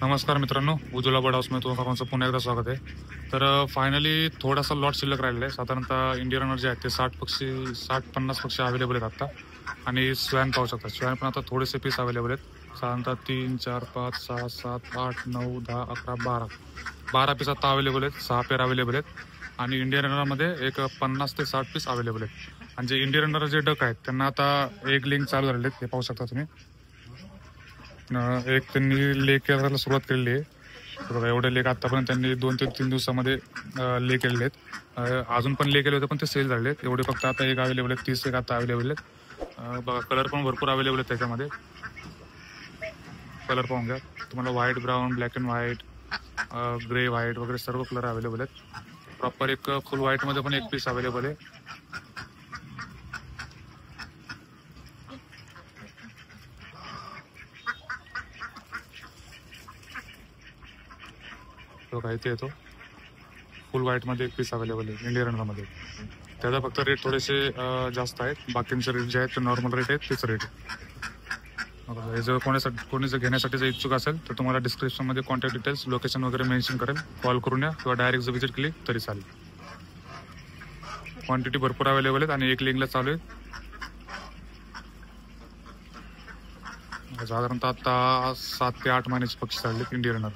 नमस्कार मित्रांनो, उज्ज्वला बर्ड हाऊसमध्ये तुम्हा सर्वांचं पुन्हा एकदा स्वागत आहे. तर फायनली थोडासा लॉट शिल्लक राहिलेला आहे. साधारणतः इंडियन रनर जे आहेत ते 60-50 पक्षी अवेलेबल आहेत आता. आणि स्वॅन पाहू शकता. स्वॅन पण आता थोडेसे पीस अवेलेबल आहेत. साधारणतः 3, 4, 5, 6, 7, 8, 9, 10, 11, 12 पीस आता अवेलेबल आहेत. 6 पेअर अवेलेबल आहेत. आणि इंडियन रनरमध्ये एक 50 ते 60 पीस अवेलेबल आहेत. आणि जे इंडियन रनर जे डक आहेत त्यांना आता एक लिंक चालू झालेले आहेत, हे पाहू शकता तुम्ही. एक त्यांनी लेक करायला सुरुवात केलेली आहे. बघा, एवढे लेक आतापर्यंत त्यांनी 2 ते 3 दिवसामध्ये ले केलेले आहेत. अजून पण ले केले होते पण ते सेल झाले आहेत. एवढे फक्त आता एक अवेलेबल आहेत, 30 एक आता अवेलेबल आहेत. बघा, कलर पण भरपूर अवेलेबल आहेत त्याच्यामध्ये. कलर पाहून घ्या तुम्हाला. White, brown, black and white, grey white वगैरे सर्व कलर अवेलेबल आहेत. प्रॉपर एक फुल व्हाईटमध्ये पण एक पीस अवेलेबल आहे. बघा, इथे येतो फुल व्हाईटमध्ये एक पीस अवेलेबल आहे इंडियन रनरमध्ये. त्याचा फक्त रेट थोडेसे जास्त आहेत. बाकींचे रेट जे आहेत ते नॉर्मल रेट आहेत, तेच रेट. हे जर कोणी जर घेण्यासाठी जर इच्छुक असेल तर तुम्हाला डिस्क्रिप्शनमध्ये कॉन्टॅक्ट डिटेल्स, लोकेशन वगैरे मेन्शन करेल. कॉल करून या किंवा डायरेक्ट जर विजिट केली तरी चालेल. क्वांटिटी भरपूर अवेलेबल आहेत आणि एक लिंकला चालू आहे. साधारणतः आता 7 ते 8 महिन्याचे पक्षी चालले इंडियन रनर.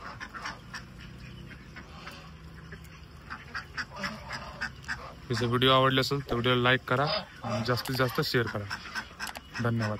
जर व्हिडिओ आवडले असेल तर व्हिडिओला लाईक करा आणि जास्तीत जास्त शेअर करा. धन्यवाद.